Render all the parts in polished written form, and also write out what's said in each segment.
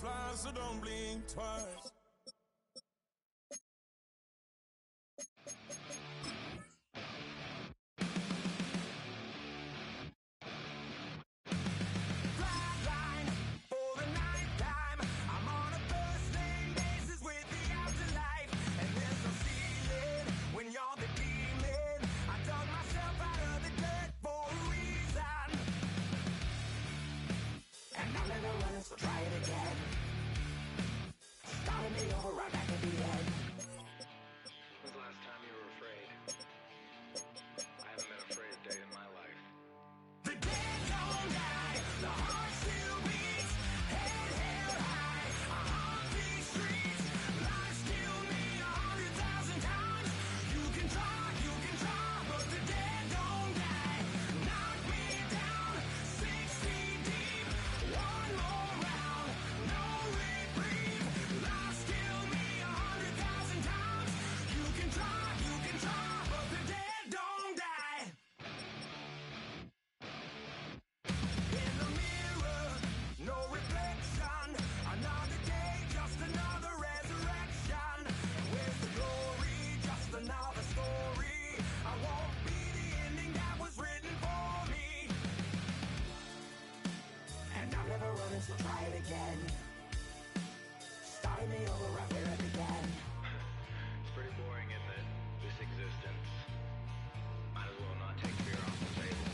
fly, so don't blink twice. Flatline for the night time. I'm on a first name basis with the afterlife, and there's no ceiling when you're the demon. I dug myself out of the dirt for a reason, and I'll never run, so try it again. Starting me over right back at the end. When's the last time you were afraid? I haven't been afraid a day in my life. The dead don't die, the heart still beats, head held high. I haunt these streets, lies kill me 100,000 times. You can try, but the dead don't die. Knock me down 6 feet deep, one more round, no reprieve. Lies kill me 100,000 times. You can try, but the dead don't die. In the mirror, no reflection. Another day, just another resurrection. Where's the glory? Just another story. I won't be the ending that was written for me. And I'm never running, so try it again. Starting me over right where it began. It's pretty boring, isn't it? This existence. Might as well not take fear off the table.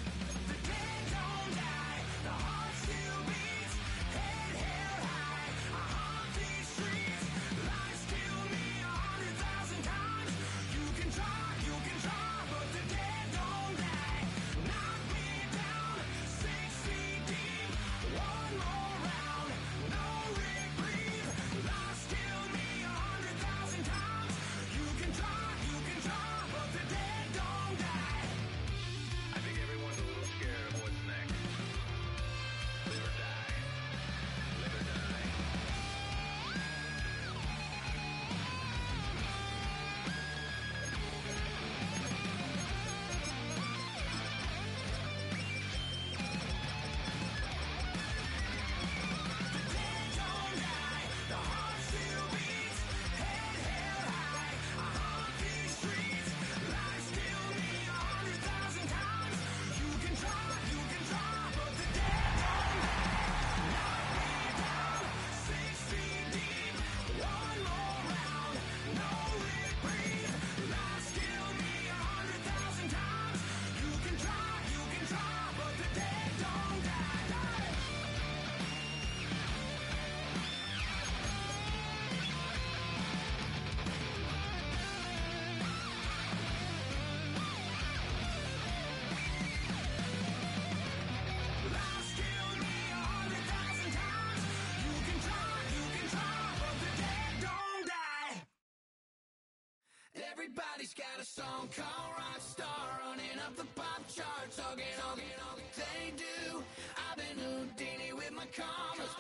The dead don't die, the heart still beats, head held high. I haunt these streets, lies kill me 100,000 times. You can try, but the dead don't die. Knock me down 6 feet deep, one more round, no reprieve. Lies kill me 100,000 times. You can try, but the dead don't die. I think everyone's a little scared of what's next. Live or die. Live or die. The dead don't die, the heart still beats, head held high. I haunt these streets, lies kill me 100,000 times. You can try, but the dead don't die. Knock me down 6 feet deep, one more round, no reprieve. Lies kill me 100,000 times. You can try, but the dead don't die. Lies kill me 100,000 times. You can try, but the dead don't die. Everybody's got a song called Rockstar, running up the pop charts, hugging. They do. I've been Houdini with my commas.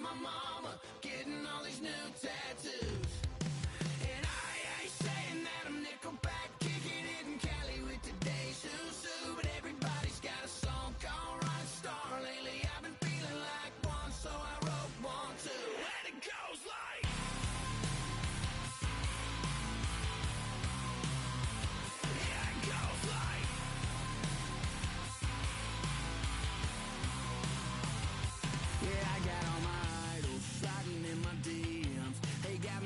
My mama getting all these new tattoos. And I ain't saying that I'm Nickelback, kicking it in Cali with today's Susu. But everybody's got a song called Rockstar. Lately I've been feeling like one, so I wrote one too. And it goes like, yeah, it goes like. Yeah, I got all my idols sliding in my DMs. Hey, got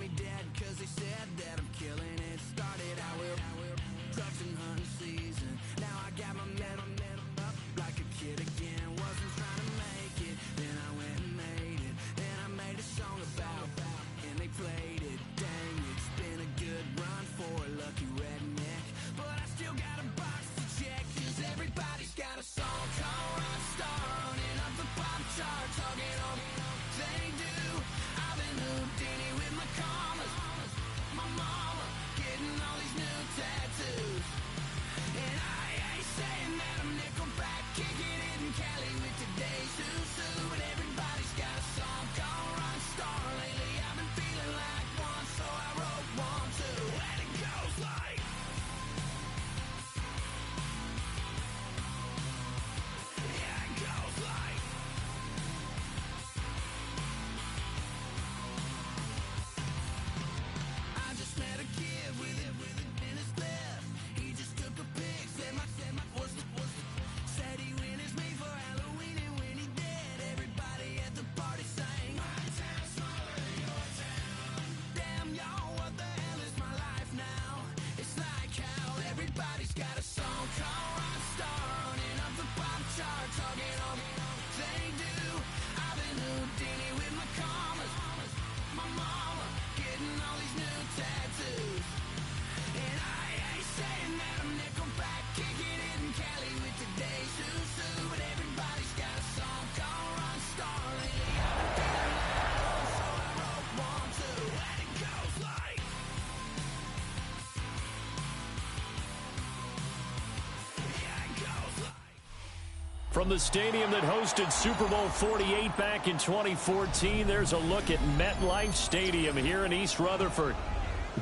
From the stadium that hosted Super Bowl 48 back in 2014, there's a look at MetLife Stadium here in East Rutherford.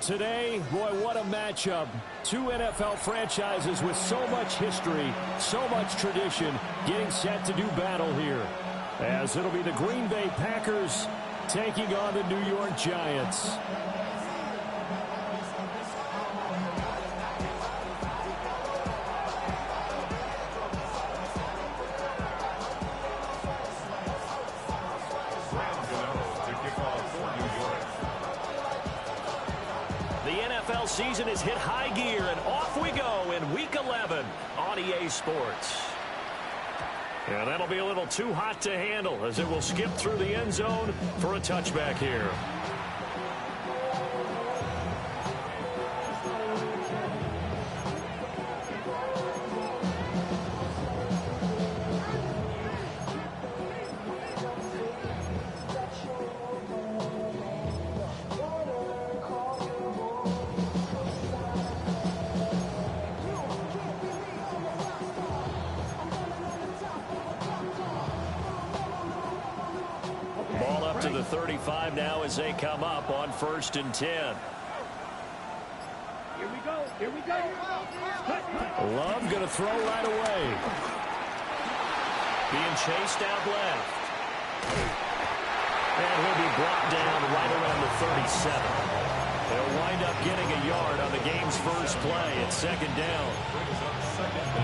Today, boy, what a matchup. Two NFL franchises with so much history, so much tradition, getting set to do battle here. As it'll be the Green Bay Packers taking on the New York Giants. Season is hit high gear, and off we go in Week 11 on EA Sports. And that'll be a little too hot to handle as it will skip through the end zone for a touchback here. To the 35 now as they come up on 1st and 10. Here we go. Here we go. Love going to throw right away. Being chased out left. And he'll be brought down right around the 37. They'll wind up getting a yard on the game's first play at 2nd down.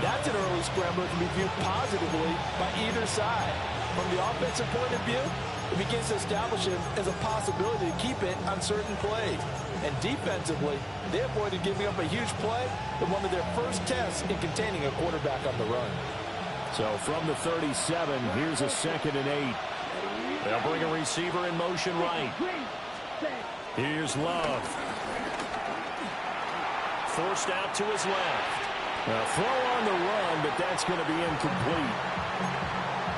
That's an early scramble that can be viewed positively by either side. From the offensive point of view, it begins to establish it as a possibility to keep it on certain plays. And defensively, they avoided giving up a huge play in one of their first tests in containing a quarterback on the run. So from the 37, here's a 2nd and 8. They'll bring a receiver in motion right. Here's Love. Forced out to his left. A throw on the run, but that's going to be incomplete.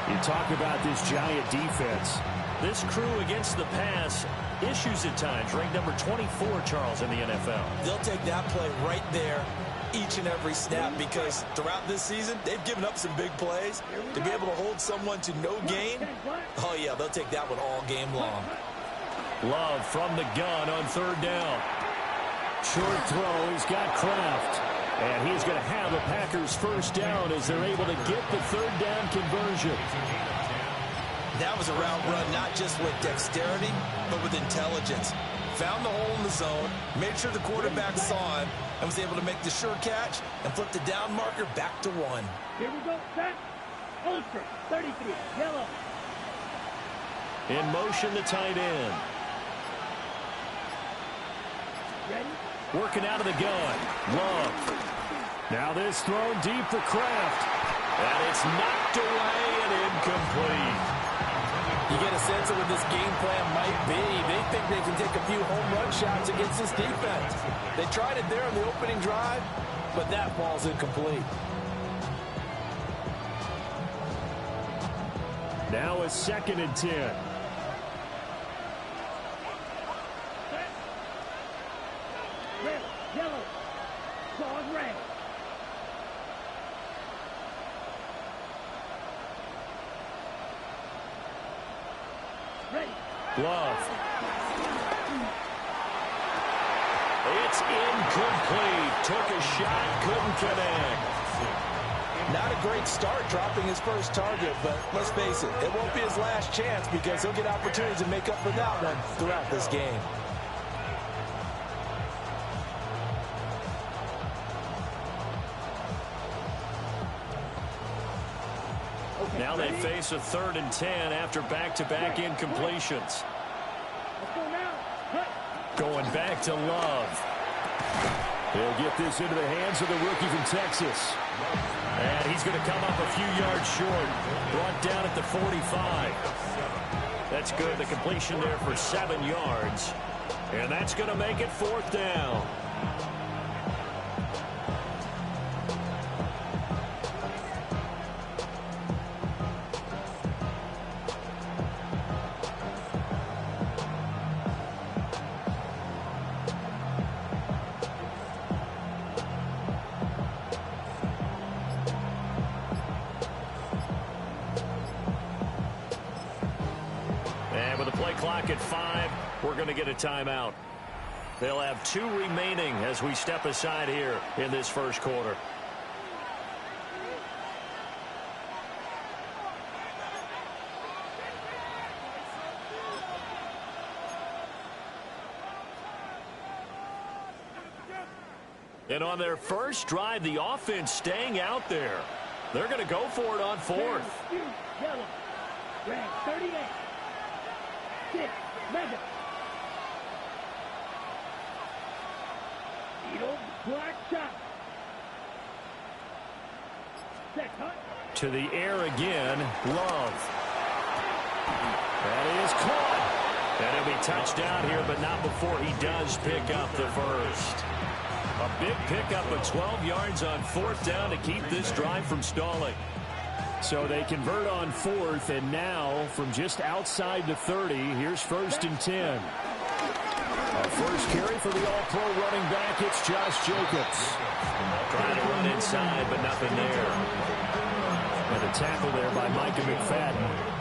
You talk about this Giant defense. This crew against the pass, issues at times, ranked number 24, Charles, in the NFL. They'll take that play right there each and every snap because throughout this season, they've given up some big plays. To be able to hold someone to no gain, oh, yeah, they'll take that one all game long. Love from the gun on 3rd down. Short throw, he's got Kraft. And he's going to have a Packers first down as they're able to get the 3rd down conversion. That was a route run not just with dexterity, but with intelligence. Found the hole in the zone, made sure the quarterback saw him, and was able to make the sure catch and flip the down marker back to 1. Here we go, set. Ultra, 33, yellow. In motion, the tight end. Ready? Working out of the gun. Love. Now this thrown deep for Kraft. And it's knocked away and incomplete. You get a sense of what this game plan might be. They think they can take a few home run shots against this defense. They tried it there on the opening drive, but that ball's incomplete. Now a 2nd and 10. Red, yellow, claws red. Ready. Love. It's incomplete. Took a shot, couldn't connect. Not a great start dropping his first target, but let's face it, it won't be his last chance because he'll get opportunities to make up for that one throughout this game. Now they face a 3rd and 10 after back-to-back incompletions. Let's go now. Going back to Love. He'll get this into the hands of the rookie from Texas. And he's going to come up a few yards short. Brought down at the 45. That's good. The completion there for 7 yards. And that's going to make it 4th down. we're going to get a timeout. They'll have 2 remaining as we step aside here in this first quarter. And on their first drive, the offense staying out there. They're going to go for it on 4th. Yellow. Red 38. 6. Madden. Needle. Black shot. Set cut. To the air again. Love. That is caught. And it'll be touchdown here, but not before he does pick up the first. A big pickup of 12 yards on 4th down to keep this drive from stalling. So they convert on 4th, and now from just outside the 30, here's 1st and 10. A first carry for the all-pro running back, it's Josh Jacobs. Trying to run inside, but nothing there. And a tackle there by Micah McFadden.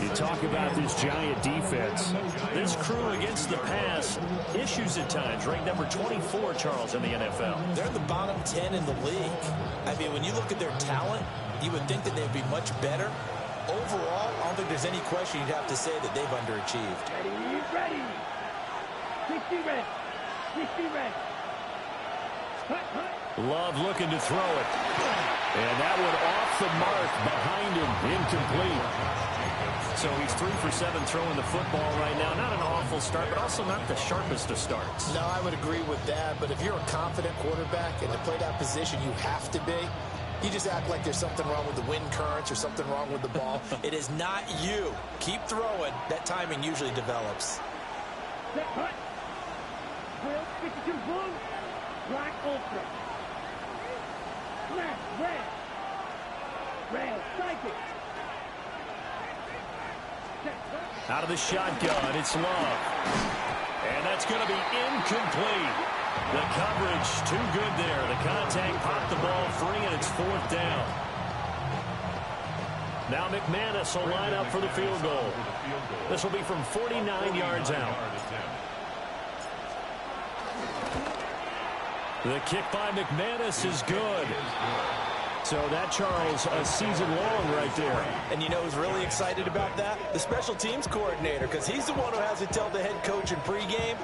You talk about this Giant defense. This crew against the pass, issues at times. Ranked number 24, Charles, in the NFL. They're in the bottom 10 in the league. I mean, when you look at their talent, you would think that they'd be much better. Overall, I don't think there's any question you'd have to say that they've underachieved. Ready. 60 red. 60 red. Love looking to throw it. And that one off the mark behind him. Incomplete. So he's 3 for 7 throwing the football right now. Not an awful start, but also not the sharpest of starts. No, I would agree with that. But if you're a confident quarterback and to play that position, you have to be. You just act like there's something wrong with the wind currents or something wrong with the ball. It is not you. Keep throwing. That timing usually develops. Set cut. Quill 52 blue. Black ultra. Black red. Red cycle. Out of the shotgun, it's Love. And that's going to be incomplete. The coverage too good there. The contact popped the ball free, and it's 4th down. Now McManus will line up for the field goal. This will be from 49 yards out. The kick by McManus is good. So that, Charles, a season long right there. And you know who's really excited about that? The special teams coordinator, because he's the one who has to tell the head coach in pregame,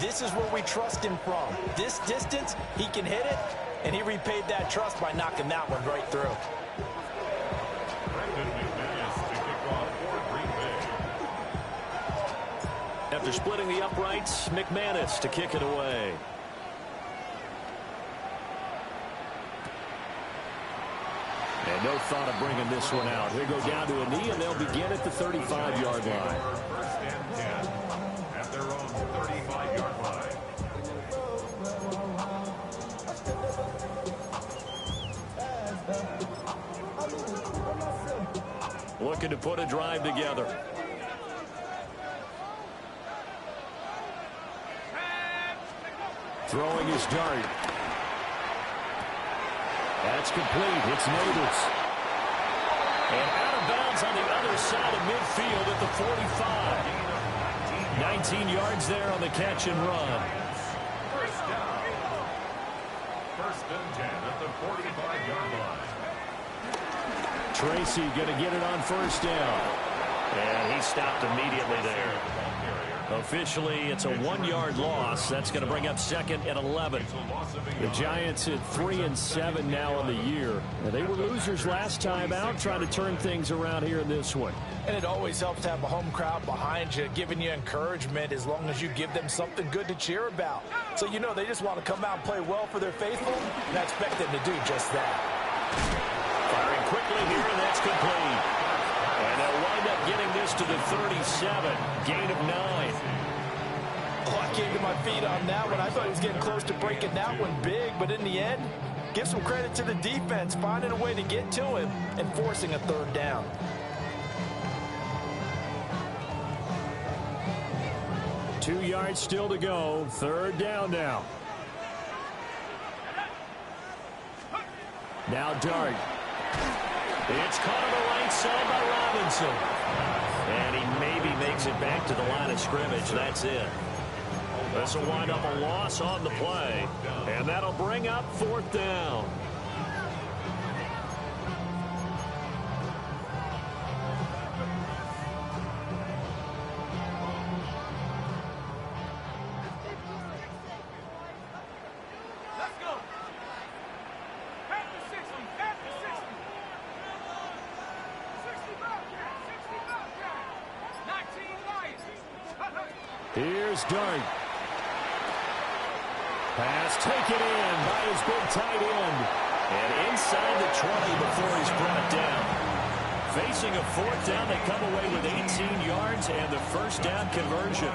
this is where we trust him from. This distance, he can hit it, and he repaid that trust by knocking that one right through. After splitting the uprights, McManus to kick it away. And no thought of bringing this one out. He'll go down to a knee, and they'll begin at the 35-yard line. First and 10 at their own 35-yard line. Looking to put a drive together. Throwing his dart. That's complete. It's Neighbors. And out of bounds on the other side of midfield at the 45. 19 yards there on the catch and run. First down. First and 10 at the 45-yard line. Tracy going to get it on first down. And he stopped immediately there. Officially, it's a 1-yard loss. That's going to bring up 2nd and 11. The Giants at 3-7 now on the year. Now, they were losers last time out, trying to turn things around here in this one. And it always helps to have a home crowd behind you, giving you encouragement as long as you give them something good to cheer about. So, you know, they just want to come out and play well for their faithful, and I expect them to do just that. Firing quickly here, and that's complete. And they'll wind up getting this to the 37. Gain of 9. Oh, I came to my feet on that one. I thought he was getting close to breaking that one big, but in the end, give some credit to the defense, finding a way to get to him and forcing a 3rd down. Two yards still to go. 3rd down now. Now Dart. It's caught on the right side by Robinson. And he maybe makes it back to the line of scrimmage. That's it. This will wind up a loss on the play. And that'll bring up 4th down. Here's Dart. Pass taken in by his big tight end. And inside the 20 before he's brought down. Facing a 4th down, they come away with 18 yards and the first down conversion.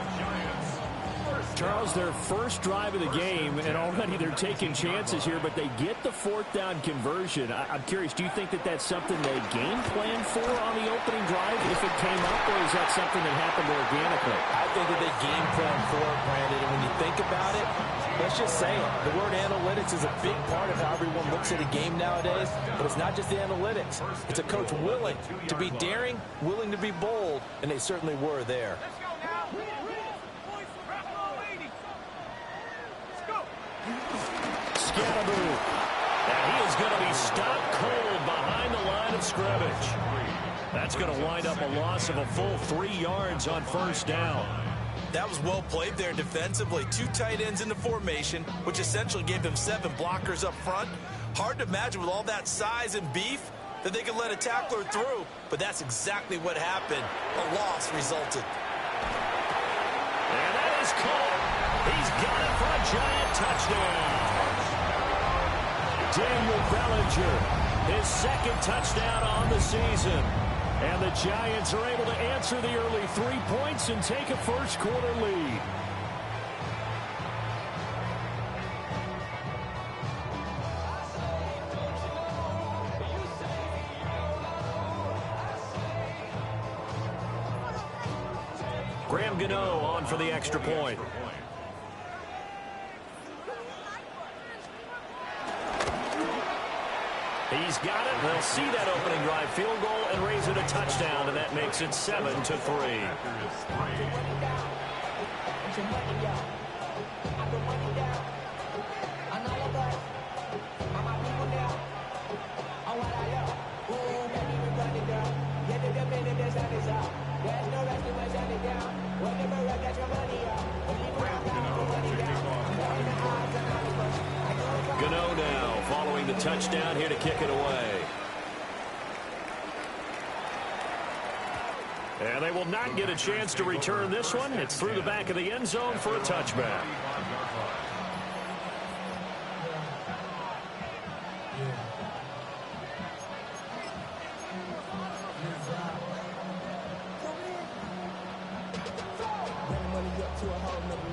Charles, their first drive of the game, and already they're taking chances here, but they get the 4th down conversion. I'm curious, do you think that that's something they game planned for on the opening drive if it came up, or is that something that happened organically? I think that they game planned for it, Brandon, and when you think about it, let's just say it. The word analytics is a big part of how everyone looks at a game nowadays, but it's not just the analytics. It's a coach willing to be daring, willing to be bold, and they certainly were there. Scatterboo. And he is going to be stopped cold behind the line of scrimmage. That's going to wind up a loss of a full 3 yards on 1st down. That was well played there defensively. 2 tight ends in the formation, which essentially gave them 7 blockers up front. Hard to imagine with all that size and beef that they could let a tackler through, but that's exactly what happened. A loss resulted. And that is caught. He's got it for a giant touchdown. Daniel Bellinger, his 2nd touchdown on the season. And the Giants are able to answer the early 3 points and take a first-quarter lead. Graham Gano on for the extra point. He's got it. They'll see that opening drive field goal and raise it a touchdown, and that makes it 7-3. Gano now following the touchdown here to kick it away. And they will not get a chance to return this one. It's through the back of the end zone for a touchback.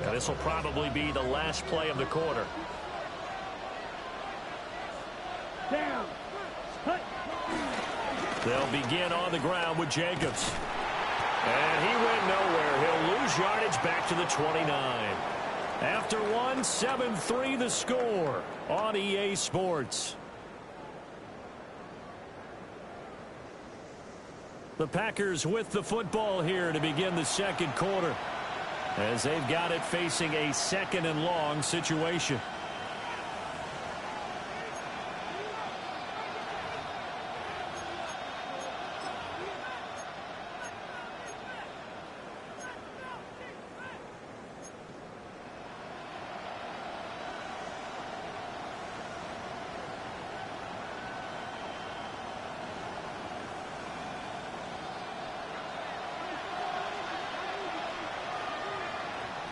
Now this will probably be the last play of the quarter. Down. Cut. They'll begin on the ground with Jacobs. And he went nowhere. He'll lose yardage back to the 29. After one, 7-3 the score on EA Sports. The Packers with the football here to begin the second quarter, as they've got it facing a 2nd and long situation.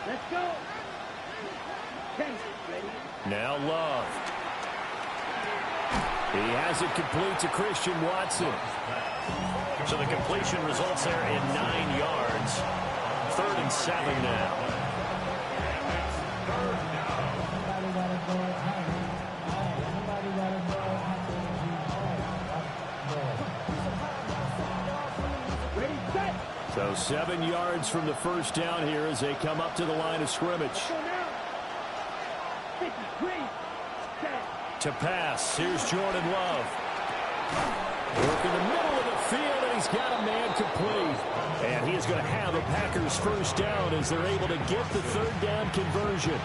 Let's go. Kenny, ready? Now Love. He has it complete to Christian Watson. So the completion results there in 9 yards. 3rd and 7 now. Ready, set. So 7 yards from the first down here as they come up to the line of scrimmage. Go now. 53. Set. To pass, here's Jordan Love. Work in the middle of the field, and he's got a man complete. And he is going to have a Packers first down as they're able to get the third down conversion.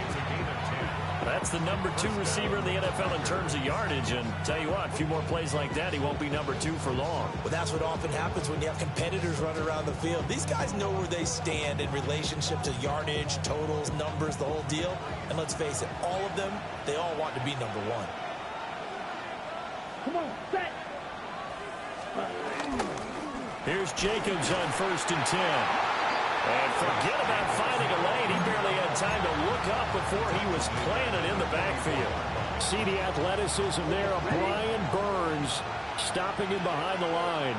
That's the number 2 receiver in the NFL in terms of yardage. And tell you what, a few more plays like that, he won't be number 2 for long. Well, that's what often happens when you have competitors running around the field. These guys know where they stand in relationship to yardage, totals, numbers, the whole deal. And let's face it, all of them, they all want to be number 1. Come on, set. Here's Jacobs on 1st and 10. And forget about finding a lane. He barely had time to look up before he was planted in the backfield. See the athleticism there of Brian Burns stopping him behind the line.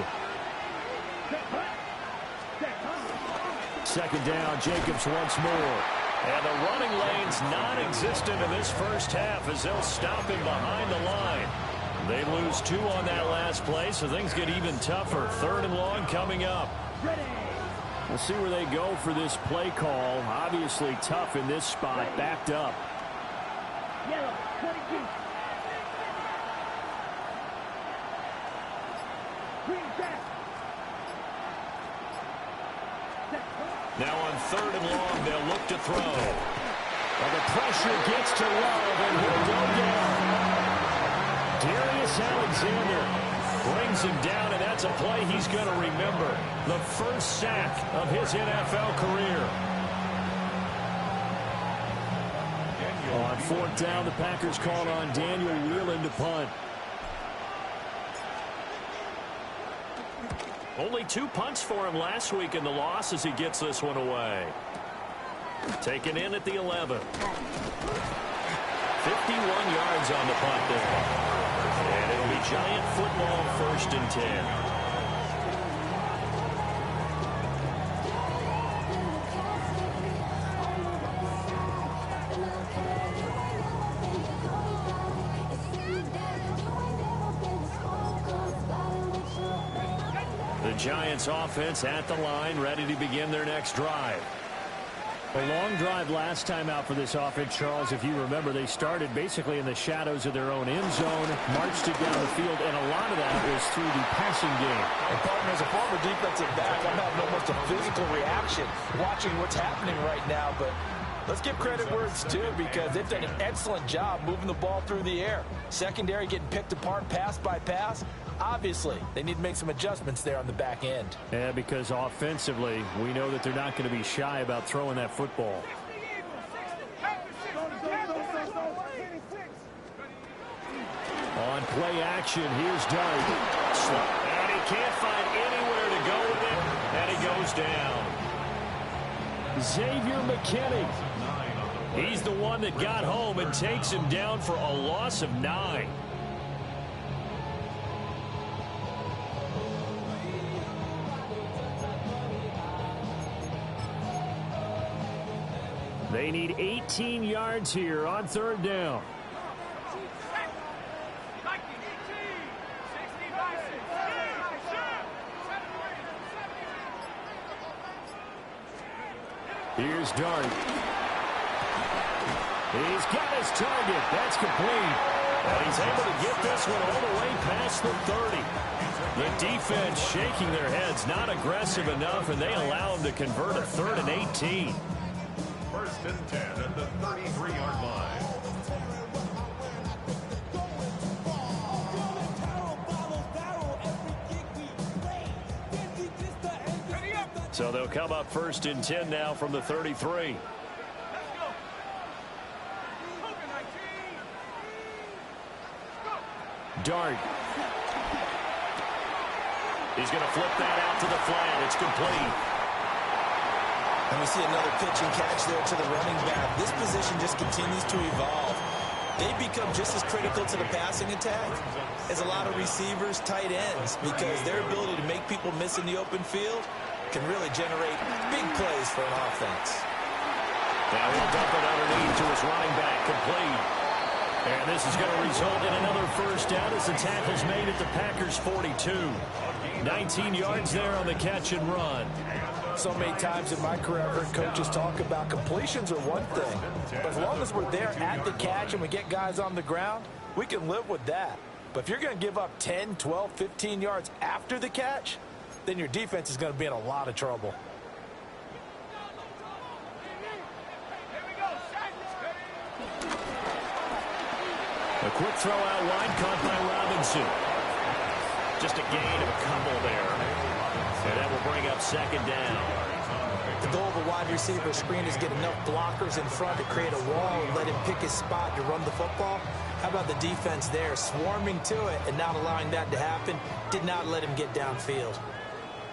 Second down, Jacobs once more. And the running lane's non-existent in this first half as they'll stop him behind the line. They lose 2 on that last play, so things get even tougher. 3rd and long coming up. We'll see where they go for this play call. Obviously tough in this spot, backed up. Yellow, 22. Green set. Now on 3rd and long, they'll look to throw. Well, the pressure gets to Love, and he'll go down. Darius Alexander brings him down, and that's a play he's going to remember. The first sack of his NFL career. On 4th down, the Packers called on Daniel Whelan to punt. Only 2 punts for him last week in the loss as he gets this one away. Taken in at the 11. 51 yards on the punt there. And it'll be Giant football, 1st and 10. The Giants offense at the line, ready to begin their next drive. A long drive last time out for this offense, Charles. If you remember, they started basically in the shadows of their own end zone, marched it down the field, and a lot of that was through the passing game. And partner, as a former defensive back, I'm having almost a physical reaction watching what's happening right now. But let's give credit where it's due, because they've done an excellent job moving the ball through the air. Secondary getting picked apart pass by pass. Obviously, they need to make some adjustments there on the back end. Yeah, because offensively, we know that they're not going to be shy about throwing that football. On play action, here's Dart. And he can't find anywhere to go with it, and he goes down. Xavier McKinney. He's the one that got home and takes him down for a loss of 9. They need 18 yards here on 3rd down. Here's Dart. He's got his target. That's complete. And he's able to get this one all the way past the 30. The defense shaking their heads, not aggressive enough, and they allow him to convert a 3rd and 18. 1st and 10 at the 33-yard line. So they'll come up 1st and 10 now from the 33. Dart. He's going to flip that out to the flat. It's complete. And we see another pitch and catch there to the running back. This position just continues to evolve. They become just as critical to the passing attack as a lot of receivers, tight ends, because their ability to make people miss in the open field can really generate big plays for an offense. Now he'll dump it underneath to his running back, complete. And this is going to result in another first down as the tackle's made at the Packers' 42. 19 yards there on the catch and run. So many times in my career, I've heard coaches talk about completions are one thing. But as long as we're there at the catch and we get guys on the ground, we can live with that. But if you're going to give up 10, 12, 15 yards after the catch, then your defense is going to be in a lot of trouble. A quick throw out wide, caught by Robinson. Just a gain of a couple there. And that will bring up second down. The goal of a wide receiver screen is get enough blockers in front to create a wall and let him pick his spot to run the football. How about the defense there, swarming to it and not allowing that to happen? Did not let him get downfield.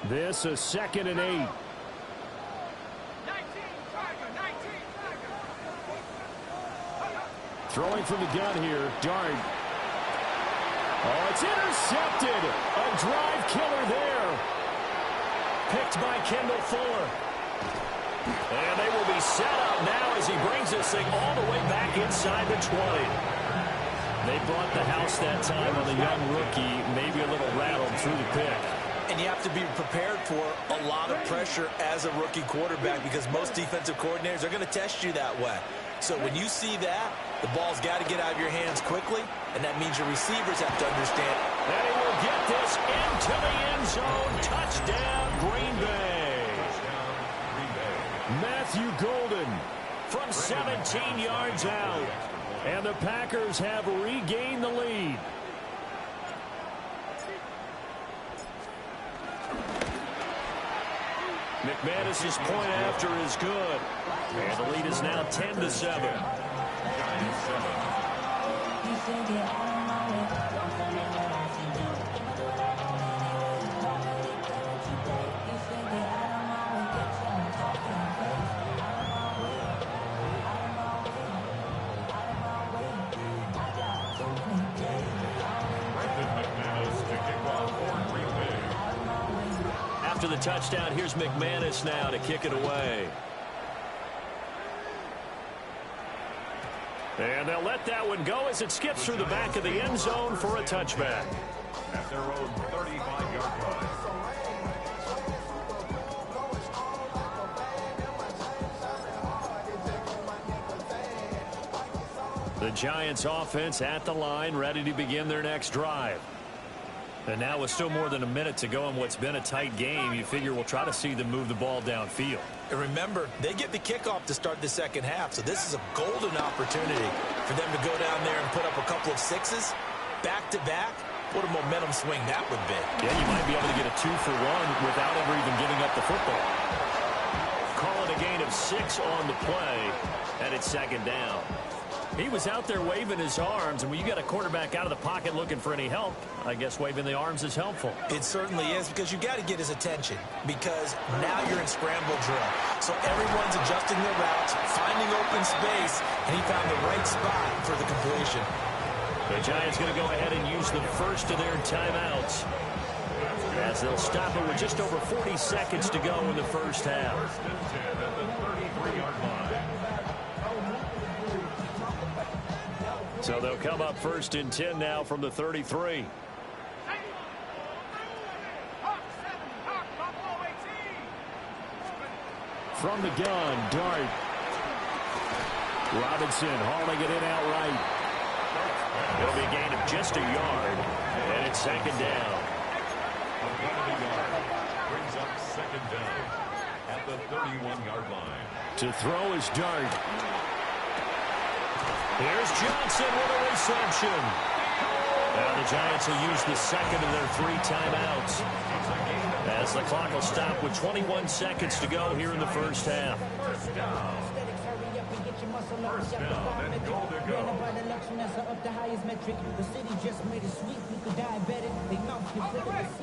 This is 2nd and 8. Throwing from the gun here, Dart. Oh, it's intercepted. A drive killer there. Picked by Kendall Fuller. And they will be set up now as he brings this thing all the way back inside the 20. They brought the house that time on the young rookie, maybe a little rattled through the pick. And you have to be prepared for a lot of pressure as a rookie quarterback because most defensive coordinators are going to test you that way. So when you see that, the ball's got to get out of your hands quickly, and that means your receivers have to understand. And he will get this into the end zone. Touchdown, Green Bay. Matthew Golden from 17 yards out. And the Packers have regained the lead. McManus's point after is good. And the lead is now 10-7. After the touchdown, here's McManus now to kick it away. And they'll let that one go as it skips through the back of the end zone for a touchback. At their own 35-yard line. The Giants offense at the line, ready to begin their next drive. And now with still more than a minute to go in what's been a tight game, you figure we'll try to see them move the ball downfield. And remember, they get the kickoff to start the second half, so this is a golden opportunity for them to go down there and put up a couple of sixes back-to-back. What a momentum swing that would be. Yeah, you might be able to get a 2-for-1 without ever even giving up the football. Call it a gain of 6 on the play, and it's second down. He was out there waving his arms, and when you got a quarterback out of the pocket looking for any help, I guess waving the arms is helpful. It certainly is, because you got to get his attention, because now you're in scramble drill. So everyone's adjusting their routes, finding open space, and he found the right spot for the completion. The Giants going to go ahead and use the first of their timeouts, as they'll stop it with just over 40 seconds to go in the first half. First and 10 at the 33-yard line. So they'll come up first and 10 now from the 33. From the gun, Dart. Robinson hauling it in outright. It'll be a gain of just a yard, and it's second down. Brings up second down at the 31-yard line. To throw is Dart. Here's Johnson with a reception. Now the Giants will use the second of their 3 timeouts, as the clock will stop with 21 seconds to go here in the first half. First down and goal to go.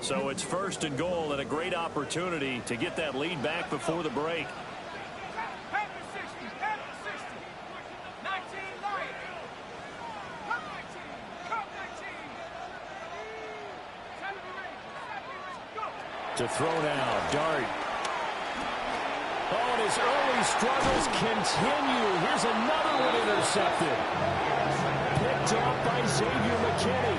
So it's first and goal, and a great opportunity to get that lead back before the break. To throw now, Dart. Oh, and his early struggles continue. Here's another one intercepted. Picked off by Xavier McKinney.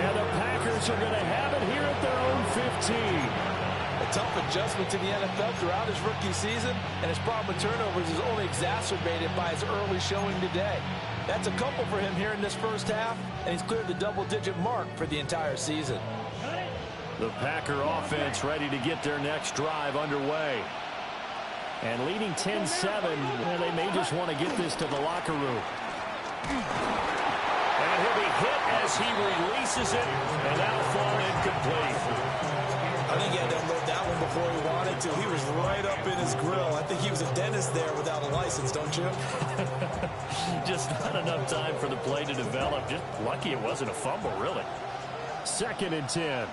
And the Packers are going to have it here at their own 15. A tough adjustment to the NFL throughout his rookie season, and his problem with turnovers is only exacerbated by his early showing today. That's a couple for him here in this first half, and he's cleared the double-digit mark for the entire season. The Packer offense ready to get their next drive underway. And leading 10-7, they may just want to get this to the locker room. And he'll be hit as he releases it, and that'll fall incomplete. I think he had to unload that one before he wanted to. He was right up in his grill. I think he was a dentist there without a license, don't you? Just not enough time for the play to develop. Just lucky it wasn't a fumble, really. 2nd and 10.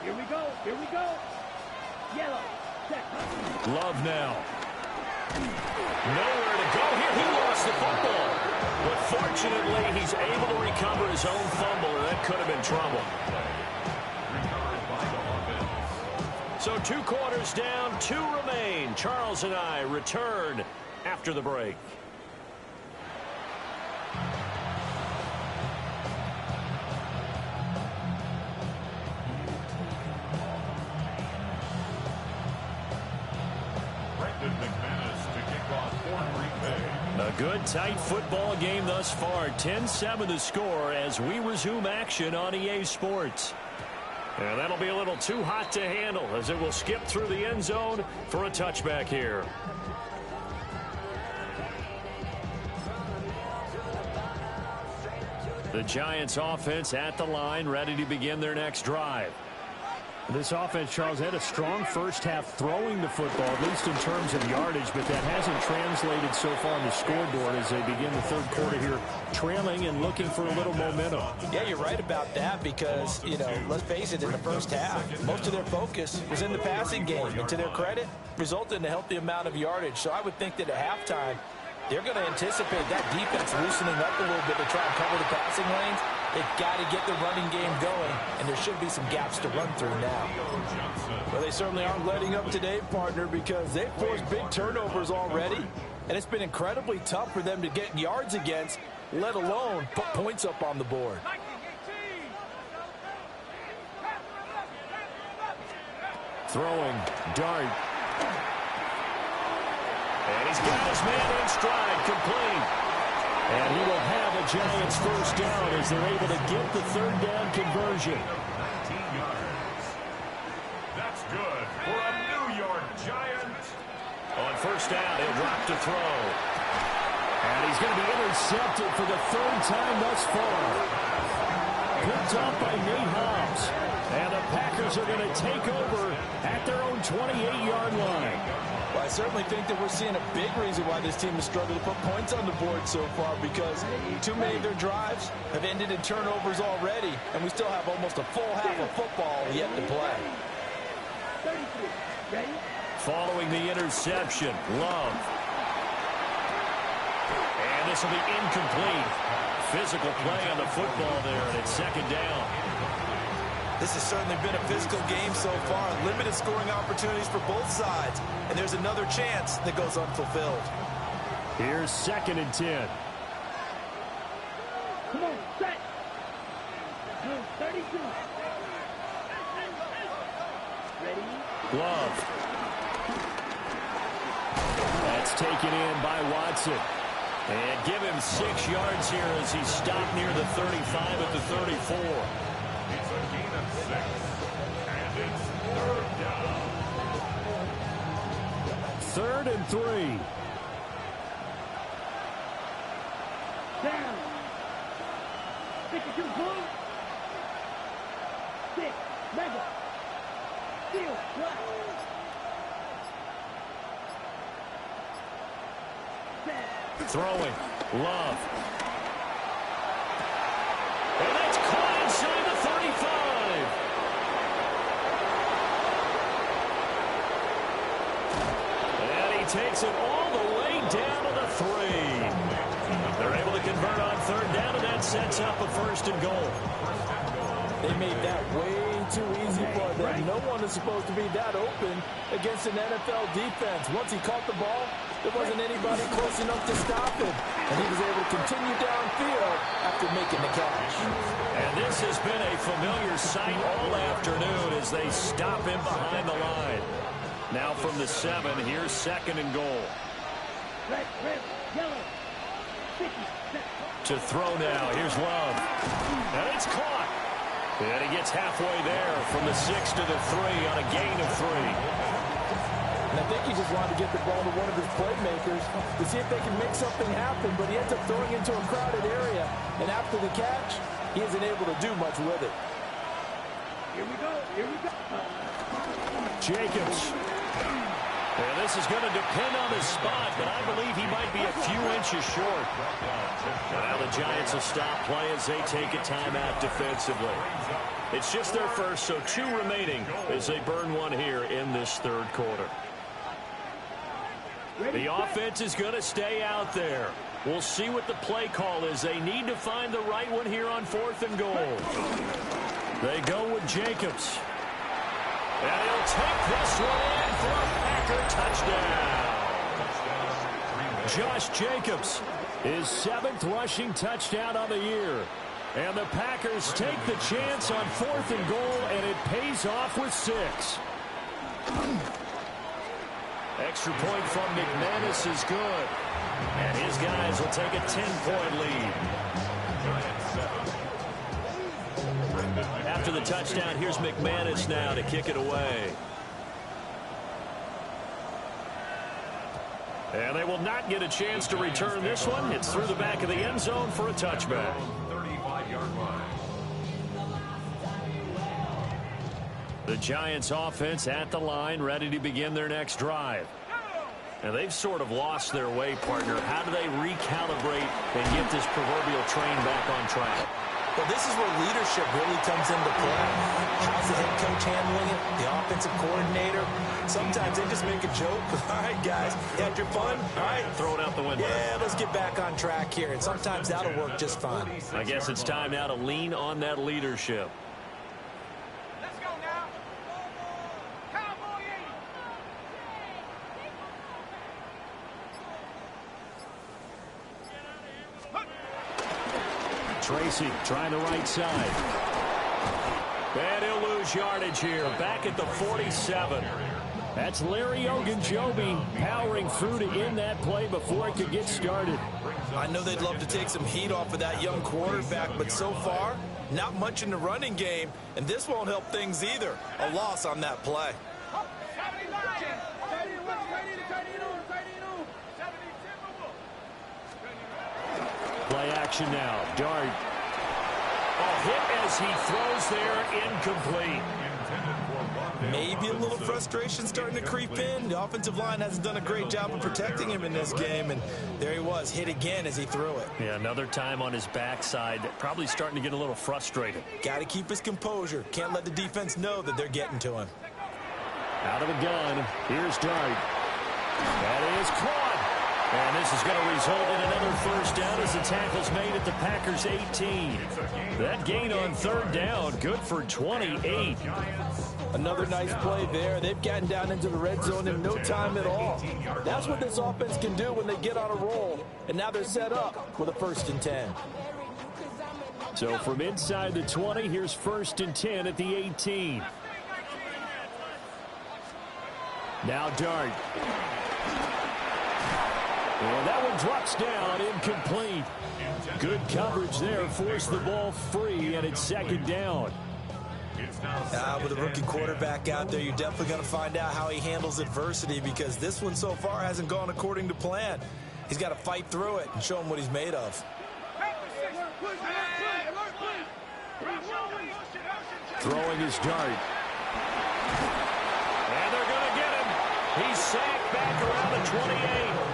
Here we go. Here we go. Yellow. Check. Love now. Nowhere to go here. He lost the football. But fortunately, he's able to recover his own fumble, or that could have been trouble. So 2 quarters down, 2 remain. Charles and I return after the break. A good, tight football game thus far. 10-7 the score as we resume action on EA Sports. And that'll be a little too hot to handle as it will skip through the end zone for a touchback here. The Giants offense at the line, ready to begin their next drive. This offense, Charles, had a strong first half throwing the football, at least in terms of yardage, but that hasn't translated so far on the scoreboard as they begin the third quarter here, trailing and looking for a little momentum. Yeah, you're right about that because, let's face it, in the first half, most of their focus was in the passing game. And to their credit, resulted in a healthy amount of yardage. So I would think that at halftime, they're going to anticipate that defense loosening up a little bit to try and cover the passing lanes. They've got to get the running game going, and there should be some gaps to run through now. Well, they certainly aren't letting up today, partner, because they've forced big turnovers already, and it's been incredibly tough for them to get yards against, let alone put points up on the board. Throwing, dart. And he's got his man in stride, complete. And he will have a Giants first down as they're able to get the third down conversion. 19 yards. That's good for a New York Giant. On first down, he'll drop to throw. And he's going to be intercepted for the 3rd time thus far. Picked up by Nate Hobbs. And the Packers are going to take over at their own 28-yard line. Well, I certainly think that we're seeing a big reason why this team has struggled to put points on the board so far, because too many of their drives have ended in turnovers already, and we still have almost a full half of football yet to play. 33. Ready? Following the interception, Love. And this will be incomplete. Physical play on the football there, and it's 2nd down. This has certainly been a physical game so far. Limited scoring opportunities for both sides. And there's another chance that goes unfulfilled. Here's 2nd and 10. Come on, set. 32. Ready? Love. That's taken in by Watson. And give him 6 yards here as he's stopped near the 35 at the 34. It's a gain of 6. And it's 3rd down. 3rd and 3. Down. 52 blue. 6. Mega. Steal. Block. Throwing. Love. And that's caught inside the 35. And he takes it all the way down to the 3. They're able to convert on 3rd down, and that sets up a 1st and goal. They made that way too easy for them. No one is supposed to be that open against an NFL defense. Once he caught the ball, there wasn't anybody close enough to stop him. And he was able to continue downfield after making the catch. And this has been a familiar sight all afternoon as they stop him behind the line. Now from the 7, here's 2nd and goal. Red, yellow, 50, To throw now, here's Love. And it's caught. And he gets halfway there from the 6 to the 3 on a gain of 3. And I think he just wanted to get the ball to one of his playmakers to see if they can make something happen, but he ends up throwing into a crowded area. And after the catch, he isn't able to do much with it. Here we go. Jacobs. And this is going to depend on the spot, but I believe he might be a few inches short. Now the Giants will stop play as they take a timeout defensively. It's just their first, so 2 remaining as they burn one here in this 3rd quarter. The offense is going to stay out there. We'll see what the play call is. They need to find the right one here on 4th and goal. They go with Jacobs. And he'll take this one in for a Packer touchdown. Josh Jacobs, his 7th rushing touchdown on the year. And the Packers take the chance on 4th and goal, and it pays off with 6. Extra point from McManus is good. And his guys will take a 10-point lead. After the touchdown, here's McManus now to kick it away. And they will not get a chance to return this one. It's through the back of the end zone for a touchback. 35-yard line. The Giants offense at the line, ready to begin their next drive. And they've sort of lost their way, partner. How do they recalibrate and get this proverbial train back on track? Well, this is where leadership really comes into play. How's the head coach handling it? The offensive coordinator? Sometimes they just make a joke. All right, guys, you had your fun? All right. Throw it out the window. Yeah, let's get back on track here. And sometimes that'll work just fine. I guess it's time now to lean on that leadership. Let's go now. Cowboy 80. Tracy trying the right side. And he'll lose yardage here. Back at the 47. That's Larry Ogunjobi powering through to end that play before it could get started. I know they'd love to take some heat off of that young quarterback, but so far, not much in the running game, and this won't help things either. A loss on that play. Play action now. Dart. A hit as he throws there, incomplete. Maybe a little frustration starting to creep in. The offensive line hasn't done a great job of protecting him in this game, and there he was, hit again as he threw it. Yeah, another time on his backside, probably starting to get a little frustrated. Got to keep his composure. Can't let the defense know that they're getting to him. Out of the gun, here's Dart. That is caught. And this is going to result in another first down as the tackle's made at the Packers' 18. That gain on 3rd down, good for 28. Another nice play there. They've gotten down into the red zone in no time at all. That's what this offense can do when they get on a roll. And now they're set up with a 1st and 10. So from inside the 20, here's 1st and 10 at the 18. Now Dart. And that one drops down, incomplete. Good coverage there, forced the ball free, and it's 2nd down. With a rookie quarterback out there, you're definitely going to find out how he handles adversity, because this one so far hasn't gone according to plan. He's got to fight through it and show him what he's made of. Throwing his Dart. And they're going to get him. He's sacked back around the 28.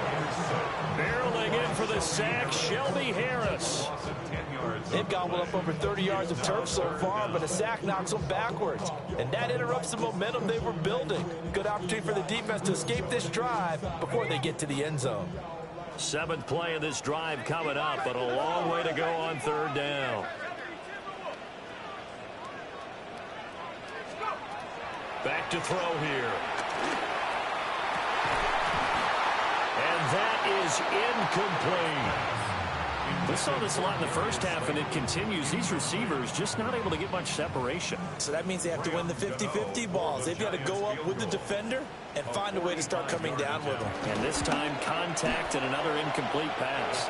Barreling in for the sack, Shelby Harris. They've gobbled up over 30 yards of turf so far, but a sack knocks them backwards. And that interrupts the momentum they were building. Good opportunity for the defense to escape this drive before they get to the end zone. 7th play of this drive coming up, but a long way to go on 3rd down. Back to throw here. And that is incomplete. We saw this a lot in the first half, and it continues. These receivers just not able to get much separation. So that means they have to win the 50-50 balls. They've got to go up with the defender and find a way to start coming down with them. And this time, contact and another incomplete pass.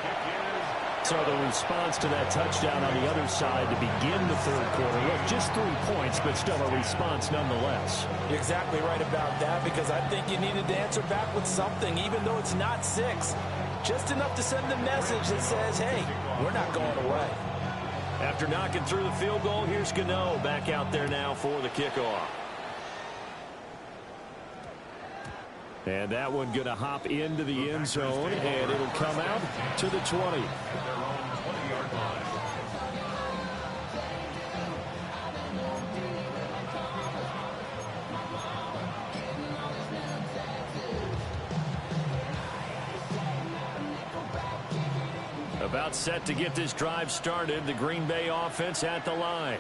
So the response to that touchdown on the other side to begin the third quarter. Look, just 3 points, but still a response nonetheless. You're exactly right about that, because I think you needed to answer back with something, even though it's not 6. Just enough to send the message that says, hey, we're not going away. After knocking through the field goal, here's Gano back out there now for the kickoff. And that one going to hop into the end zone, and it'll come out to the 20. About set to get this drive started. The Green Bay offense at the line.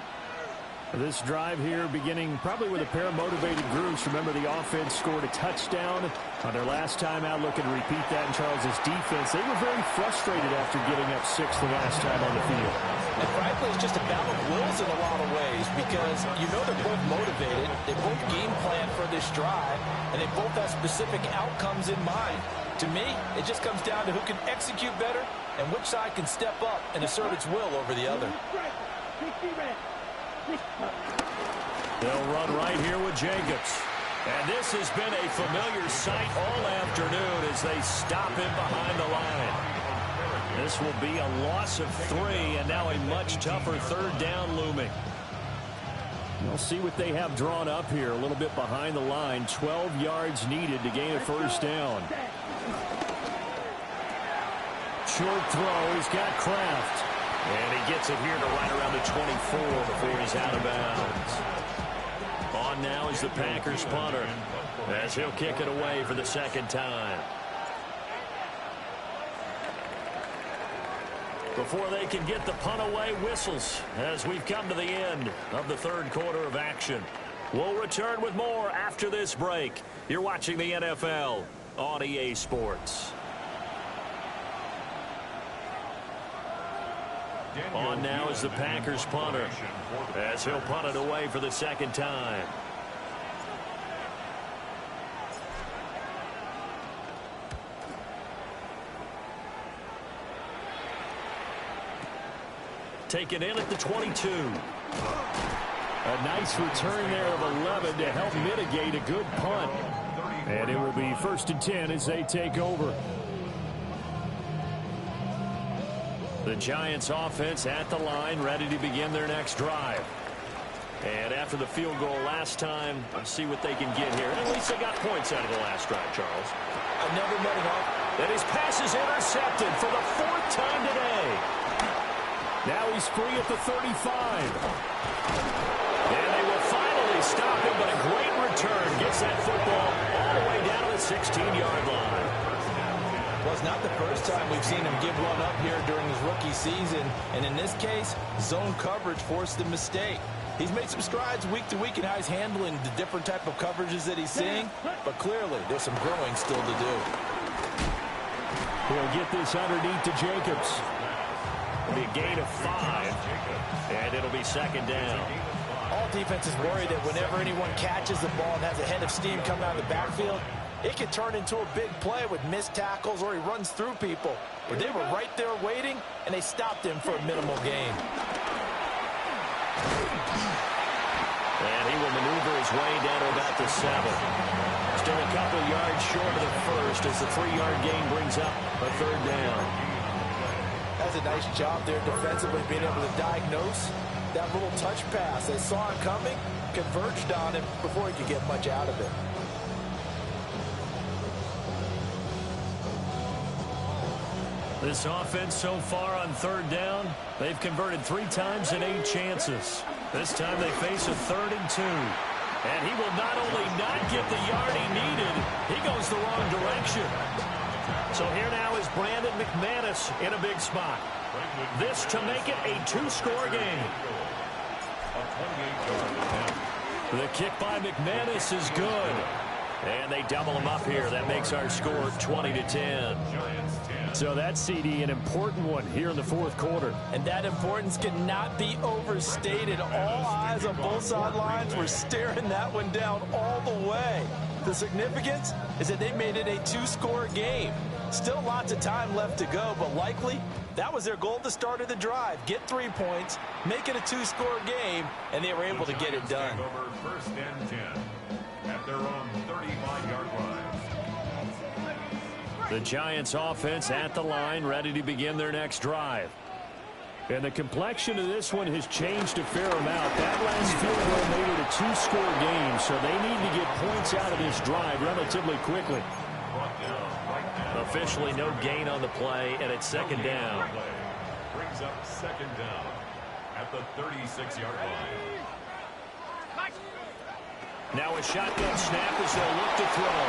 This drive here beginning probably with a pair of motivated groups. Remember, the offense scored a touchdown on their last time out. Looking to repeat that in Charles's defense. They were very frustrated after giving up 6 the last time on the field. And frankly, it's just a battle of wills in a lot of ways, because you know they're both motivated. They both game plan for this drive, and they both have specific outcomes in mind. To me, it just comes down to who can execute better and which side can step up and assert its will over the other. They'll run right here with Jacobs. And this has been a familiar sight all afternoon as they stop him behind the line. This will be a loss of 3, and now a much tougher third down looming. We'll see what they have drawn up here. A little bit behind the line. 12 yards needed to gain a first down. Short throw. He's got Kraft. And he gets it here to right around the 24 before he's out of bounds. On now is the Packers punter, as he'll kick it away for the second time. Before they can get the punt away, whistles as we've come to the end of the third quarter of action. We'll return with more after this break. You're watching the NFL on EA Sports. On now is the Packers punter, as he'll punt it away for the second time. Taken in at the 22. A nice return there of 11 to help mitigate a good punt. And it will be 1st and 10 as they take over. The Giants offense at the line, ready to begin their next drive. And after the field goal last time, let's see what they can get here. At least they got points out of the last drive, Charles. I've never met an offense. And his pass is intercepted for the 4th time today. Now he's free at the 35. And they will finally stop him, but a great return gets that football all the way down to the 16-yard line. Well, it's not the first time we've seen him give one up here during his rookie season. And in this case, zone coverage forced the mistake. He's made some strides week to week in how he's handling the different type of coverages that he's seeing. But clearly, there's some growing still to do. He'll get this underneath to Jacobs. It'll be a gain of 5. And it'll be second down. All defenses worry that whenever anyone catches the ball and has a head of steam coming out of the backfield, it can turn into a big play with missed tackles or he runs through people. But they were right there waiting, and they stopped him for a minimal gain. And he will maneuver his way down to about the 7. Still a couple yards short of the first as the 3-yard gain brings up a third down. That's a nice job there defensively, being able to diagnose that little touch pass. They saw it coming, converged on him before he could get much out of it. This offense so far on third down, they've converted 3 times in 8 chances. This time they face a 3rd and 2. And he will not only not get the yard he needed, he goes the wrong direction. So here now is Brandon McManus in a big spot. This to make it a 2-score game. The kick by McManus is good. And they double him up here. That makes our score 20-10. So that's, CD, an important one here in the fourth quarter. And that importance cannot be overstated. All eyes on both sidelines were staring that one down all the way. The significance is that they made it a two-score game. Still lots of time left to go, but likely that was their goal at the start of the drive. Get 3 points, make it a two-score game, and they were able to get it done. Over first and 10 at their own 35-yard line. The Giants offense at the line, ready to begin their next drive. And the complexion of this one has changed a fair amount. That last field goal made it a two-score game, so they need to get points out of this drive relatively quickly. Officially no gain on the play, and it's second down. Brings up second down at the 36-yard line. Now a shotgun snap as they'll look to throw.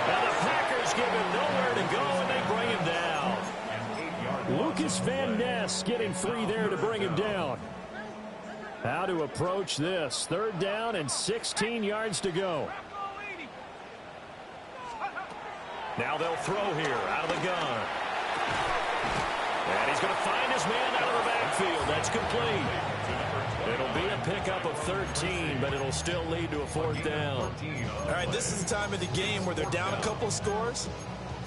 And the Packers give him nowhere to go, and they bring him down. Lucas Van Ness getting free there to bring him down. How to approach this. Third down and 16 yards to go. Now they'll throw here out of the gun. And he's going to find his man out of the backfield. That's complete. It'll be a pickup of 13, but it'll still lead to a fourth down. All right, this is the time of the game where they're down a couple of scores,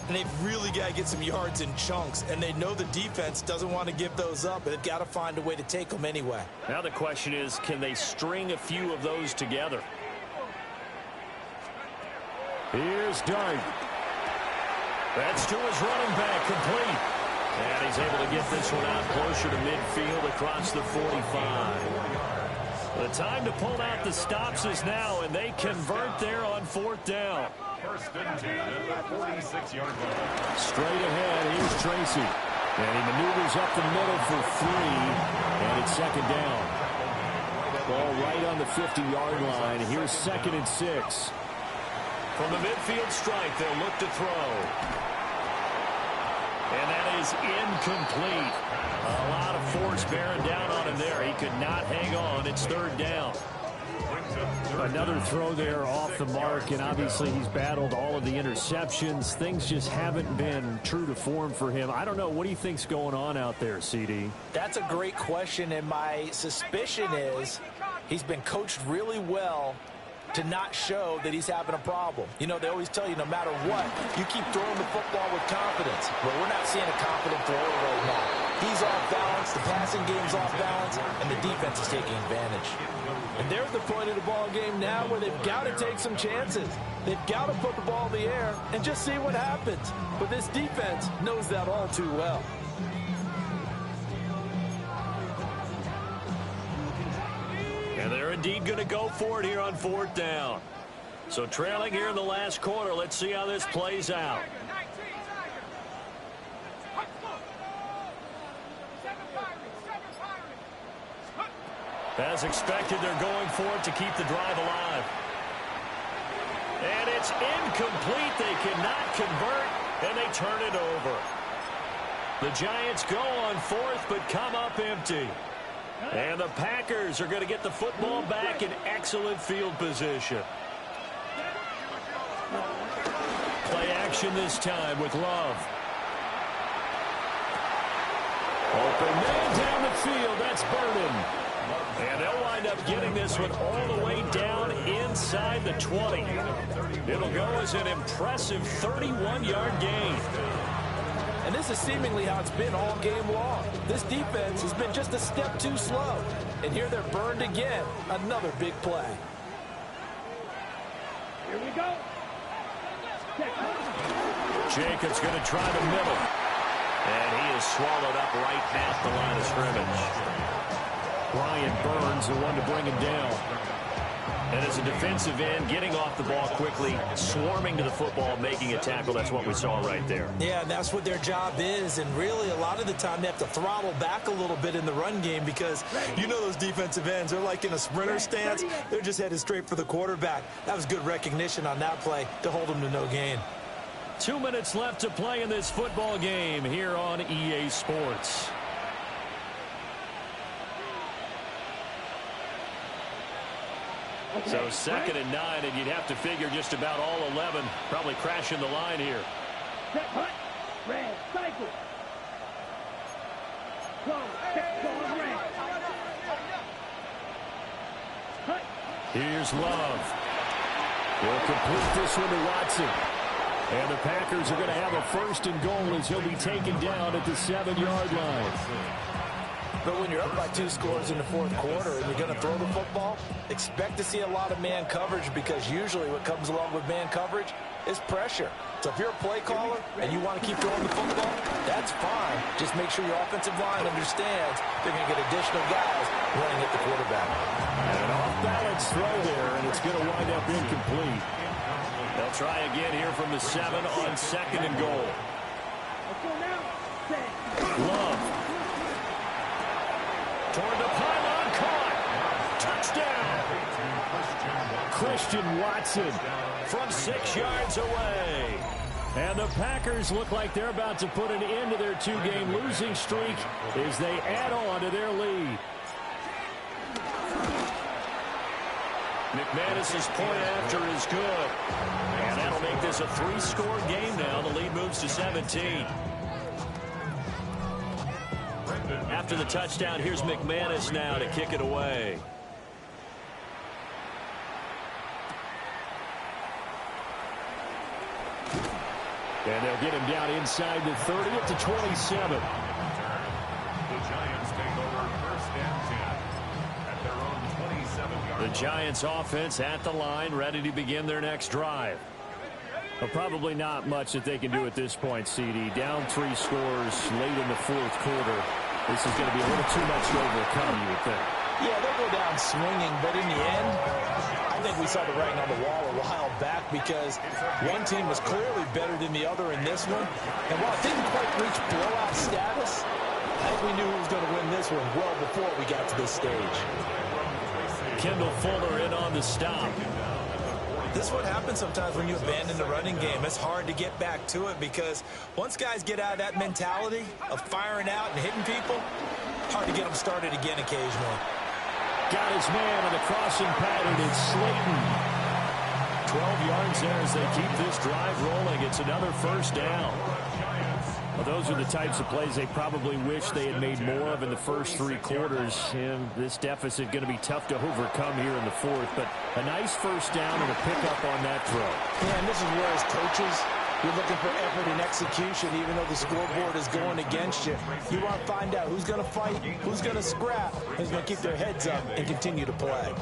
and they've really got to get some yards in chunks, and they know the defense doesn't want to give those up, but they've got to find a way to take them anyway. Now the question is, can they string a few of those together? Here's Dart. That's to his running back, complete. And he's able to get this one out closer to midfield across the 45. The time to pull out the stops is now, and they convert there on fourth down. First and 10 at the 46-yard line. Straight ahead, here's Tracy. And he maneuvers up the middle for 3, and it's second down. Ball right on the 50-yard line. Here's second and 6. From the midfield strike, they'll look to throw. And that is incomplete. A lot of force bearing down on him there. He could not hang on. It's third down. Another throw there off the mark, and obviously he's battled all of the interceptions. Things just haven't been true to form for him. I don't know. What do you think's going on out there, CD? That's a great question, and my suspicion is he's been coached really well to not show that he's having a problem. You know, they always tell you no matter what, you keep throwing the football with confidence. But we're not seeing a confident thrower right now. He's off balance, the passing game's off balance, and the defense is taking advantage. And they're at the point of the ball game now where they've got to take some chances. They've got to put the ball in the air and just see what happens. But this defense knows that all too well. And they're indeed going to go for it here on fourth down. So trailing here in the last quarter, let's see how this plays out. As expected, they're going for it to keep the drive alive. And it's incomplete. They cannot convert, and they turn it over. The Giants go on fourth, but come up empty. And the Packers are going to get the football back in excellent field position. Play action this time with Love. Open man down the field. That's Burden. And they'll wind up getting this one all the way down inside the 20. It'll go as an impressive 31-yard gain. And this is seemingly how it's been all game long. This defense has been just a step too slow. And here they're burned again. Another big play. Here we go. Jacobs going to try the middle. And he is swallowed up right past the line of scrimmage. Brian Burns, the one to bring him down. And as a defensive end, getting off the ball quickly, swarming to the football, making a tackle, that's what we saw right there. Yeah, and that's what their job is. And really, a lot of the time, they have to throttle back a little bit in the run game because you know those defensive ends, they're like in a sprinter stance. They're just headed straight for the quarterback. That was good recognition on that play to hold them to no gain. 2 minutes left to play in this football game here on EA Sports. So 2nd and 9, and you'd have to figure just about all 11 probably crashing the line here. Set hut. Red. Cycle. Close. Set going red. Hut. Here's Love. He'll complete this one to Watson. And the Packers are going to have a 1st and goal as he'll be taken down at the 7-yard line. But when you're up by 2 scores in the 4th quarter and you're going to throw the football, expect to see a lot of man coverage, because usually what comes along with man coverage is pressure. So if you're a play caller and you want to keep throwing the football, that's fine. Just make sure your offensive line understands they're going to get additional guys running at the quarterback. And an off-balance throw there, and it's going to wind up incomplete. They'll try again here from the 7 on 2nd and goal. Let's go now. Set. Love. Toward the pylon, caught. Touchdown. Christian Watson from 6 yards away. And the Packers look like they're about to put an end to their 2-game losing streak as they add on to their lead. McManus's point after is good. And that'll make this a 3-score game now. The lead moves to 17. After the touchdown, here's McManus now to kick it away. And they'll get him down inside the 30 at the 27. The Giants take over 1st and 10 at their own 27-yard The line. Giants offense at the line, ready to begin their next drive. Well, probably not much that they can do at this point, CD. Down 3 scores late in the 4th quarter. This is going to be a little too much to overcome, you would think. Yeah, they'll go down swinging, but in the end, I think we saw the writing on the wall a while back, because one team was clearly better than the other in this one. And while it didn't quite reach blowout status, I think we knew who was going to win this one well before we got to this stage. Kendall Fuller in on the stop. This is what happens sometimes when you abandon the running game. It's hard to get back to it, because once guys get out of that mentality of firing out and hitting people, hard to get them started again occasionally. Got his man on the crossing pattern. It's Slayton. 12 yards there as they keep this drive rolling. It's another 1st down. Well, those are the types of plays they probably wish they had made more of in the first 3 quarters. And this deficit going to be tough to overcome here in the 4th. But a nice 1st down and a pickup on that throw. Yeah, and this is where, as coaches, you're looking for effort and execution, even though the scoreboard is going against you. You want to find out who's going to fight, who's going to scrap, who's going to keep their heads up and continue to play.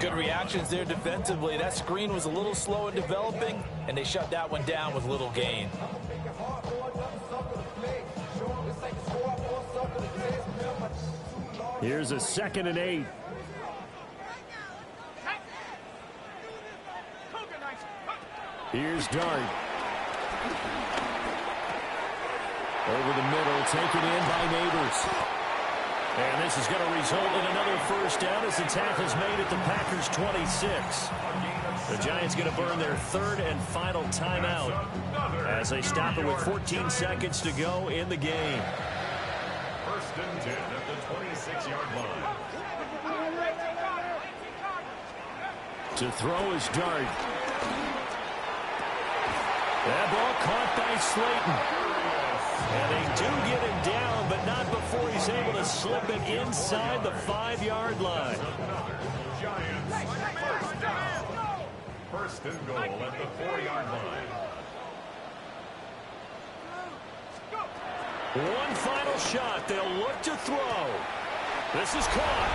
Good reactions there defensively. That screen was a little slow in developing, and they shut that one down with little gain. Here's a 2nd and 8. Here's Dart. Over the middle, taken in by Neighbors. And this is going to result in another 1st down as the tackle's made at the Packers' 26. The Giants going to burn their 3rd and final timeout as they stop it with 14 seconds to go in the game. 1st and 10 at the 26-yard line. To throw is Dart. That ball caught by Slayton. And they do get him down, but not before he's able to slip it inside the 5-yard line. Giants, 1st down. 1st and goal at the 4-yard line. One final shot. They'll look to throw. This is caught.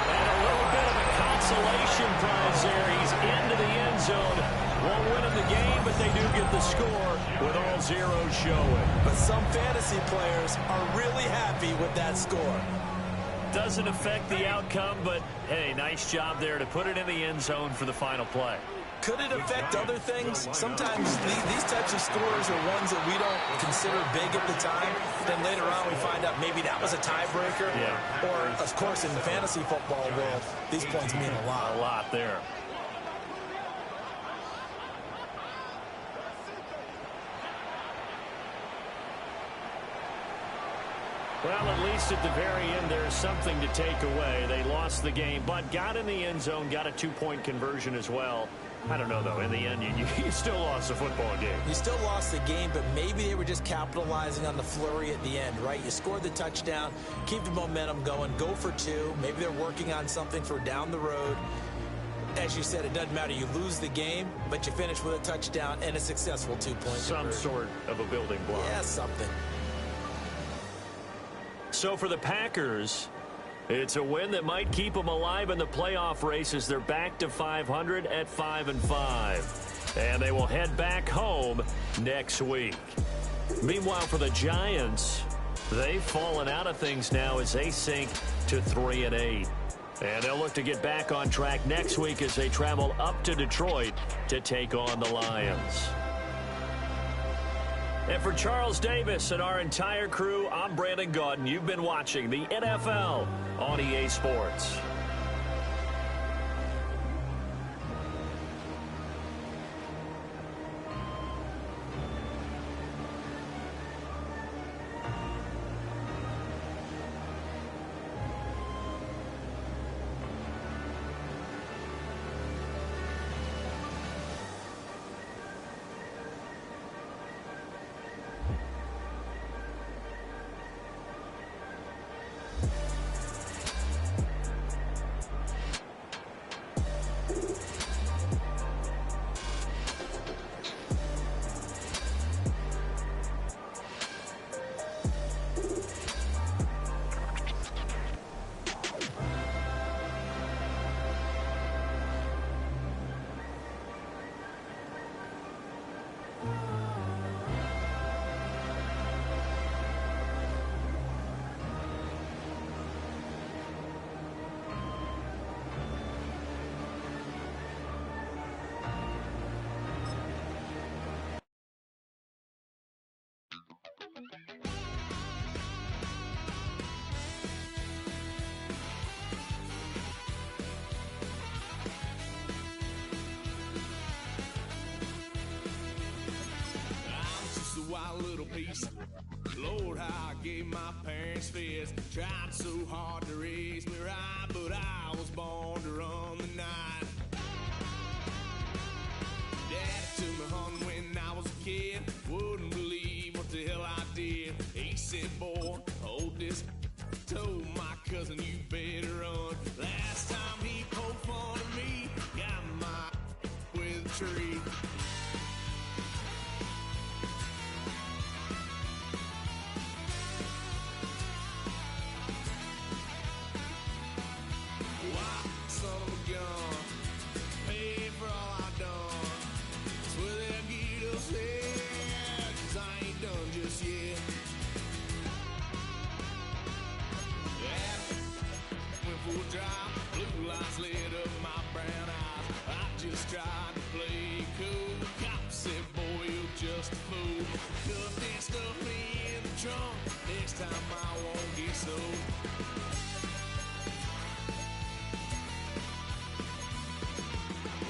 And a little bit of a consolation prize there. He's into the end zone. Won't win him the game, but they do get the score with all zeros showing. But some fantasy players are really happy with that score. Doesn't affect the outcome, but hey, nice job there to put it in the end zone for the final play. Could it affect other things? Sometimes these types of scores are ones that we don't consider big at the time. Then later on we find out maybe that was a tiebreaker. Yeah. Or, of course, in the fantasy football world, these points mean a lot. A lot there. Well, at least at the very end, there's something to take away. They lost the game, but got in the end zone, got a 2-point conversion as well. I don't know, though. In the end, you still lost the football game. You still lost the game, but maybe they were just capitalizing on the flurry at the end, right? You scored the touchdown, keep the momentum going, go for 2. Maybe they're working on something for down the road. As you said, it doesn't matter. You lose the game, but you finish with a touchdown and a successful 2-point Some conversion. sort of a building block. Yeah, something. So for the Packers, it's a win that might keep them alive in the playoff races. They're back to 500 at 5-5. And they will head back home next week. Meanwhile, for the Giants, they've fallen out of things now as they sink to 3-8. And they'll look to get back on track next week as they travel up to Detroit to take on the Lions. And for Charles Davis and our entire crew, I'm Brandon Gaudin. You've been watching the NFL on EA Sports. Wild little piece. Lord, how I gave my parents fist. Tried so hard to raise me right, but I was born to run the night. Dad took me hunting when I was a kid. Wouldn't believe what the hell I did. He said, boy, hold this. Told my cousin, you better run. Last time he poked fun at me, got my with a tree. Blue lights lit up my brown eyes. I just tried to play cool. Cop said, boy, you're just a fool. Cuffed and stuffed me in the trunk. Next time I won't get so.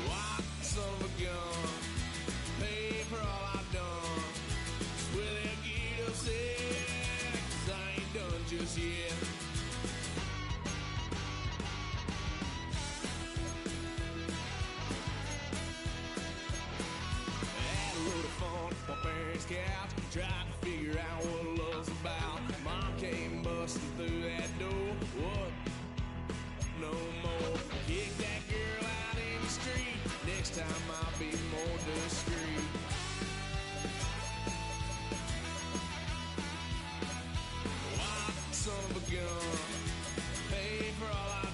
White son of a gun. Pay for all I've done. Swear they'll get upset, 'cause I ain't done just yet. Couch, tried to figure out what love's about. Mom came busting through that door. What? No more. Kick that girl out in the street. Next time I'll be more discreet. Wild son of a gun. Pay for all I